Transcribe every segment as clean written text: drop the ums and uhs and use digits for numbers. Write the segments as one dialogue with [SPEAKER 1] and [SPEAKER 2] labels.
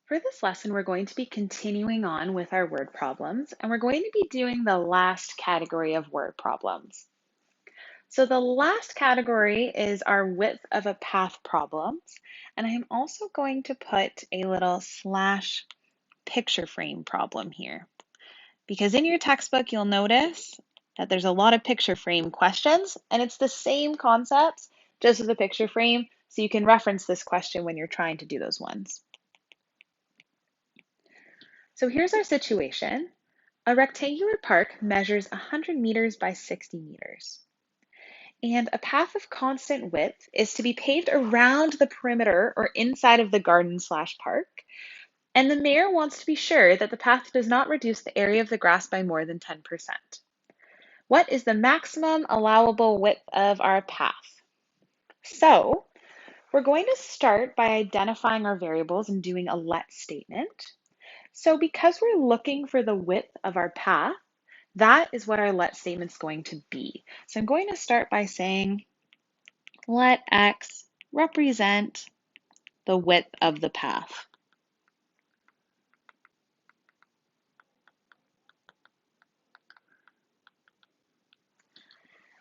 [SPEAKER 1] For this lesson, we're going to be continuing on with our word problems, and we're going to be doing the last category of word problems. So the last category is our width of a path problems, and I'm also going to put a little slash picture frame problem here. Because in your textbook, you'll notice that there's a lot of picture frame questions, and it's the same concepts, just with a picture frame, so you can reference this question when you're trying to do those ones. So here's our situation. A rectangular park measures 100 meters by 60 meters. And a path of constant width is to be paved around the perimeter or inside of the garden/park. And the mayor wants to be sure that the path does not reduce the area of the grass by more than 10%. What is the maximum allowable width of our path? So we're going to start by identifying our variables and doing a let statement. So because we're looking for the width of our path, that is what our let statement is going to be. So I'm going to start by saying, let x represent the width of the path.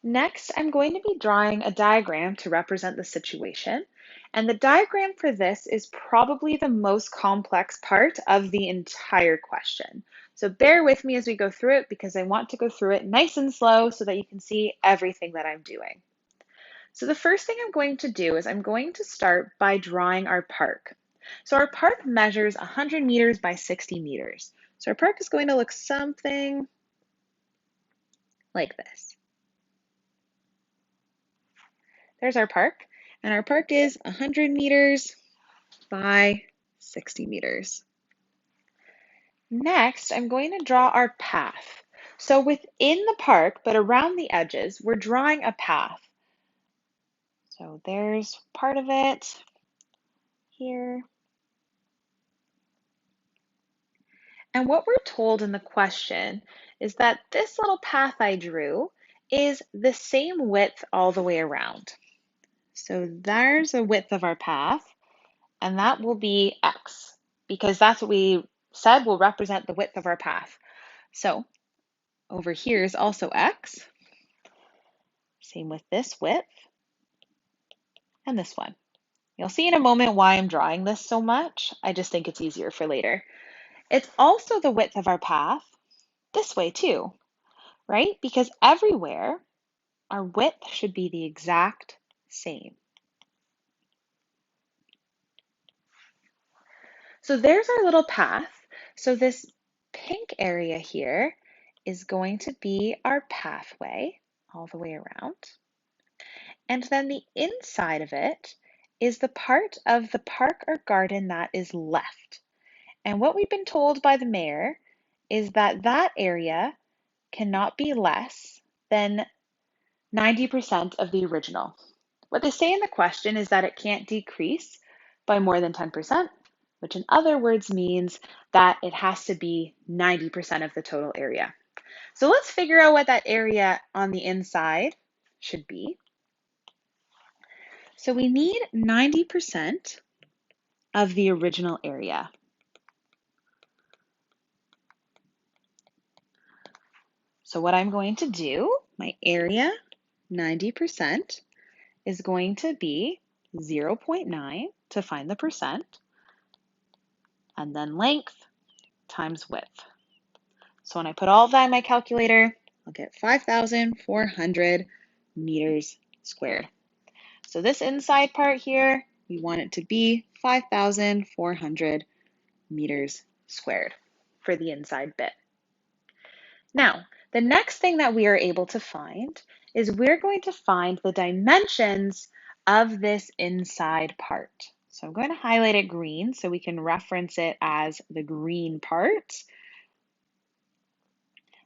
[SPEAKER 1] Next, I'm going to be drawing a diagram to represent the situation. And the diagram for this is probably the most complex part of the entire question. So bear with me as we go through it because I want to go through it nice and slow so that you can see everything that I'm doing. So the first thing I'm going to do is I'm going to start by drawing our park. So our park measures 100 meters by 60 meters. So our park is going to look something like this. There's our park, and our park is 100 meters by 60 meters. Next, I'm going to draw our path. So within the park, but around the edges, we're drawing a path. So there's part of it here. And what we're told in the question is that this little path I drew is the same width all the way around. So there's a width of our path, and that will be x, because that's what we said will represent the width of our path. So over here is also x, same with this width, and this one. You'll see in a moment why I'm drawing this so much. I just think it's easier for later. It's also the width of our path this way too, right? Because everywhere our width should be the exact same. So there's our little path. So this pink area here is going to be our pathway all the way around. And then the inside of it is the part of the park or garden that is left. And what we've been told by the mayor is that that area cannot be less than 90% of the original. What they say in the question is that it can't decrease by more than 10%, which in other words means that it has to be 90% of the total area. So let's figure out what that area on the inside should be. So we need 90% of the original area. So what I'm going to do, my area, 90%, is going to be 0.9 to find the percent, and then length times width. So when I put all of that in my calculator, I'll get 5,400 meters squared. So this inside part here, we want it to be 5,400 meters squared for the inside bit. Now, the next thing that we are able to find is we're going to find the dimensions of this inside part. So I'm going to highlight it green so we can reference it as the green part.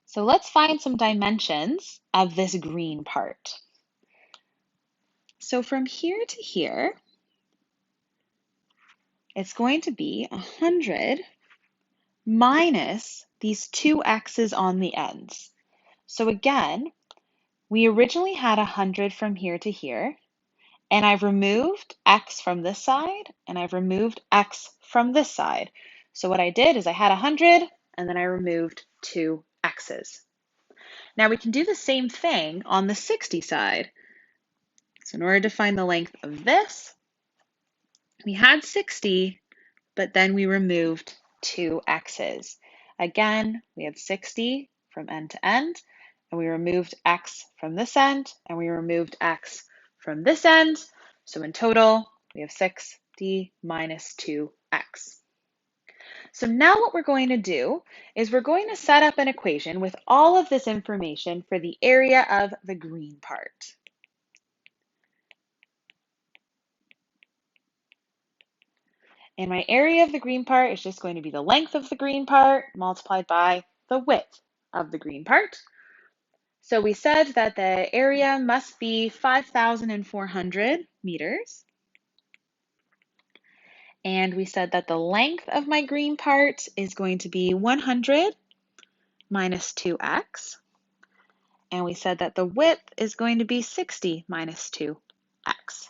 [SPEAKER 1] So let's find some dimensions of this green part. So from here to here, it's going to be 100 minus these two x's on the ends. So again, we originally had 100 from here to here, And I've removed x from this side, and I've removed x from this side. So what I did is I had 100, and then I removed two x's. Now we can do the same thing on the 60 side. So in order to find the length of this, we had 60, but then we removed two x's. Again, we had 60 from end to end, and we removed x from this end, and we removed x from this end. So in total, we have 60 minus 2x. So now what we're going to do is we're going to set up an equation with all of this information for the area of the green part. And my area of the green part is just going to be the length of the green part multiplied by the width of the green part. So we said that the area must be 5,400 meters. And we said that the length of my green part is going to be 100 minus 2x. And we said that the width is going to be 60 minus 2x.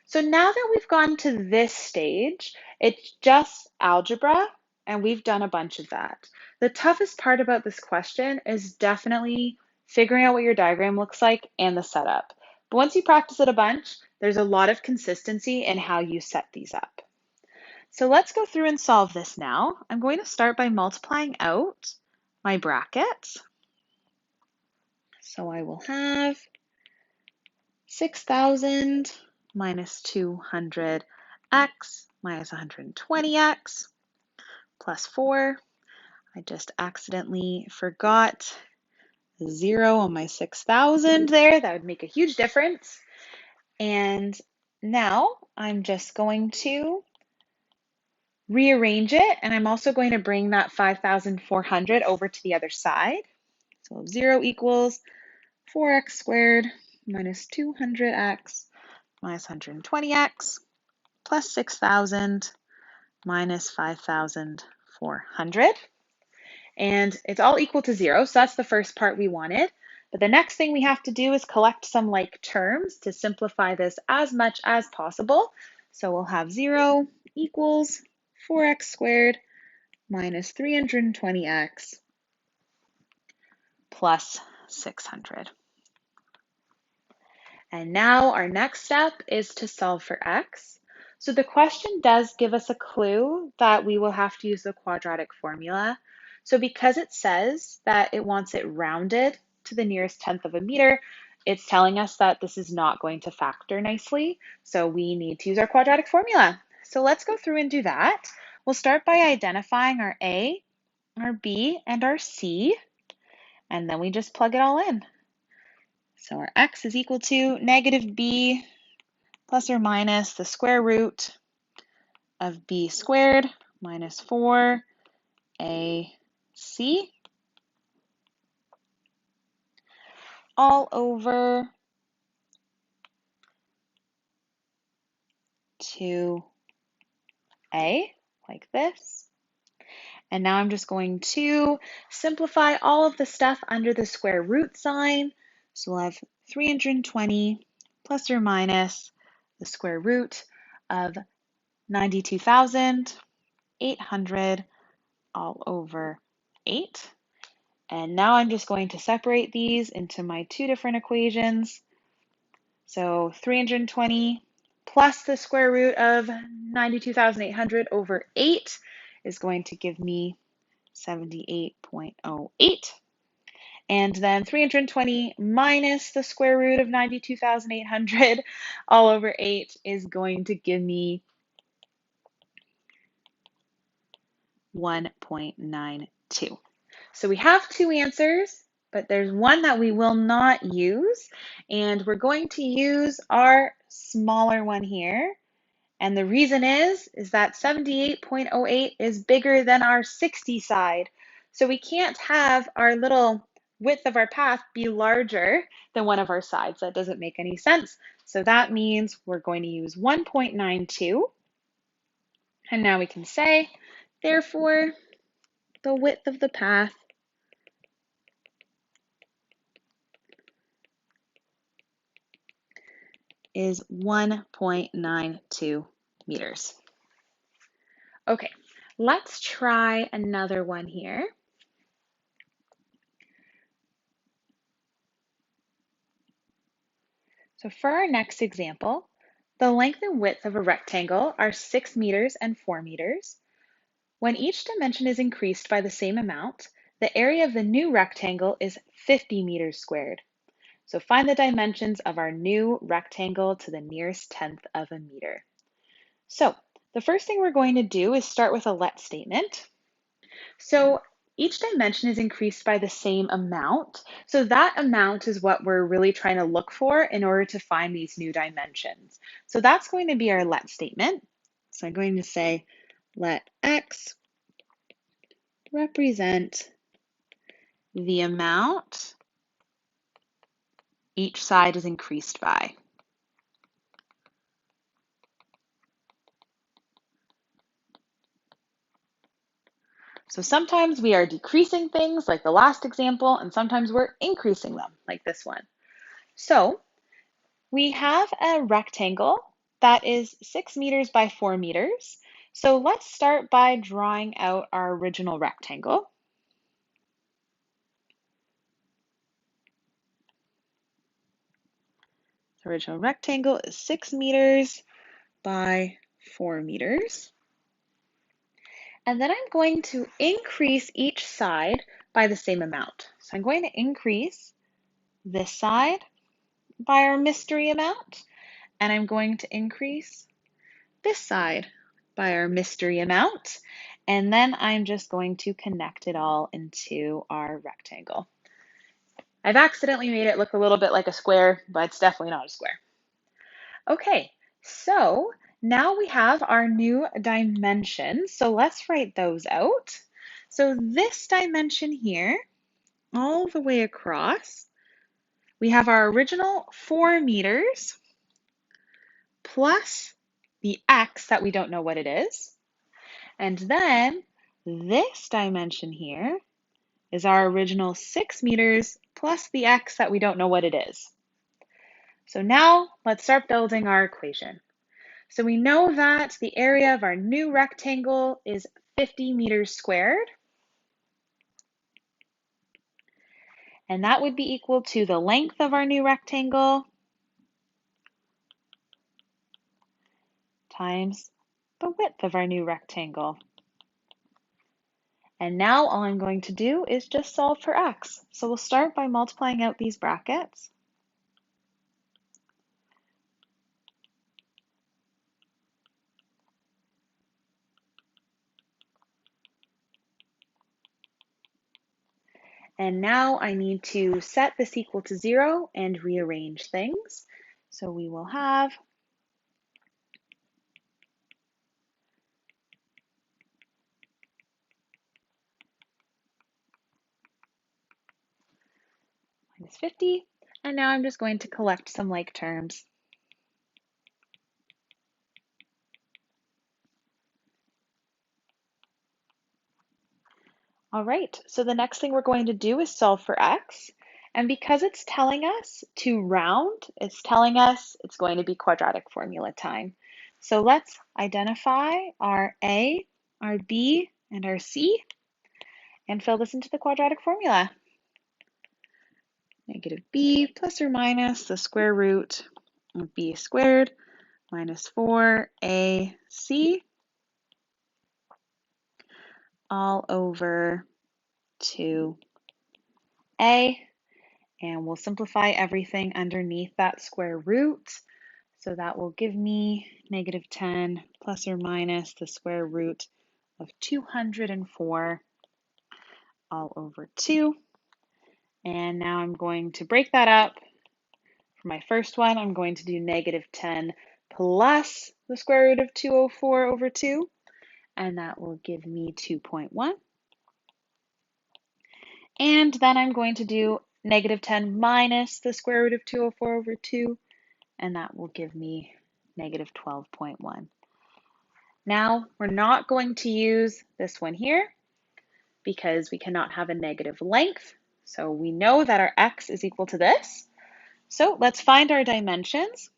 [SPEAKER 1] So now that we've gone to this stage, it's just algebra, and we've done a bunch of that. The toughest part about this question is definitely figuring out what your diagram looks like and the setup. But once you practice it a bunch, there's a lot of consistency in how you set these up. So let's go through and solve this now. I'm going to start by multiplying out my brackets. So I will have 6,000 minus 200x minus 120x plus 4. I just accidentally forgot the 0 on my 6,000 there. That would make a huge difference. And now I'm just going to rearrange it, and I'm also going to bring that 5,400 over to the other side. So 0 equals 4x squared minus 200x minus 120x plus 6,000 minus 5,400. And it's all equal to 0, so that's the first part we wanted. But the next thing we have to do is collect some like terms to simplify this as much as possible. So we'll have 0 equals 4x squared minus 320x plus 600. And now our next step is to solve for x. So the question does give us a clue that we will have to use the quadratic formula. So because it says that it wants it rounded to the nearest tenth of a meter, it's telling us that this is not going to factor nicely. So we need to use our quadratic formula. So let's go through and do that. We'll start by identifying our a, our b, and our c, and then we just plug it all in. So our x is equal to negative b plus or minus the square root of b squared minus 4ac all over 2a, like this. And now I'm just going to simplify all of the stuff under the square root sign. So we'll have 320 plus or minus the square root of 92,800 all over 8. And now I'm just going to separate these into my two different equations. So 320 plus the square root of 92,800 over 8 is going to give me 78.08. And then 320 minus the square root of 92,800 all over 8 is going to give me 1.92. So we have two answers, but there's one that we will not use, and we're going to use our smaller one here. And the reason is that 78.08 is bigger than our 60 side. So we can't have our little width of our path be larger than one of our sides. That doesn't make any sense. So that means we're going to use 1.92. And now we can say, therefore, the width of the path is 1.92 meters. Okay, let's try another one here. So for our next example, the length and width of a rectangle are 6 meters and 4 meters. When each dimension is increased by the same amount, the area of the new rectangle is 50 meters squared. So find the dimensions of our new rectangle to the nearest tenth of a meter. So the first thing we're going to do is start with a let statement. So each dimension is increased by the same amount. So that amount is what we're really trying to look for in order to find these new dimensions. So that's going to be our let statement. So I'm going to say let X represent the amount each side is increased by. So sometimes we are decreasing things like the last example, and sometimes we're increasing them like this one. So we have a rectangle that is 6 meters by 4 meters. So let's start by drawing out our original rectangle. The original rectangle is 6 meters by 4 meters. And then I'm going to increase each side by the same amount. So I'm going to increase this side by our mystery amount, and I'm going to increase this side by our mystery amount, and then I'm just going to connect it all into our rectangle. I've accidentally made it look a little bit like a square, but it's definitely not a square. Okay, so now we have our new dimensions. So let's write those out. So this dimension here, all the way across, we have our original 4 meters plus the x that we don't know what it is. And then this dimension here is our original 6 meters plus the x that we don't know what it is. So now let's start building our equation. So we know that the area of our new rectangle is 50 meters squared. And that would be equal to the length of our new rectangle times the width of our new rectangle. And now all I'm going to do is just solve for x. So we'll start by multiplying out these brackets. And now I need to set this equal to 0 and rearrange things. So we will have minus 50. And now I'm just going to collect some like terms. All right, so the next thing we're going to do is solve for x. And because it's telling us to round, it's telling us it's going to be quadratic formula time. So let's identify our a, our b, and our c, and fill this into the quadratic formula. Negative b plus or minus the square root of b squared minus 4ac all over 2a. And we'll simplify everything underneath that square root. So that will give me negative 10 plus or minus the square root of 204 all over 2. And now I'm going to break that up. For my first one, I'm going to do negative 10 plus the square root of 204 over 2. And that will give me 2.1. And then I'm going to do negative 10 minus the square root of 204 over 2. And that will give me negative 12.1. Now, we're not going to use this one here because we cannot have a negative length. So we know that our x is equal to this. So let's find our dimensions.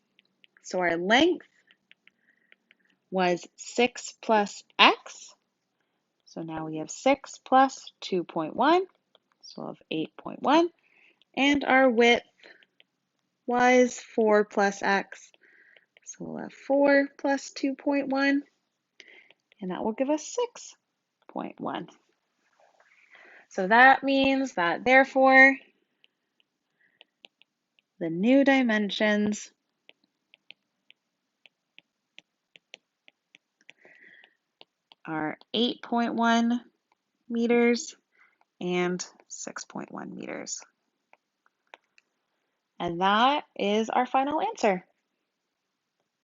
[SPEAKER 1] So our length was 6 plus x. So now we have 6 plus 2.1, so we'll have 8.1. And our width was 4 plus x. So we'll have 4 plus 2.1, and that will give us 6.1. So that means that therefore the new dimensions are 8.1 meters and 6.1 meters. And that is our final answer.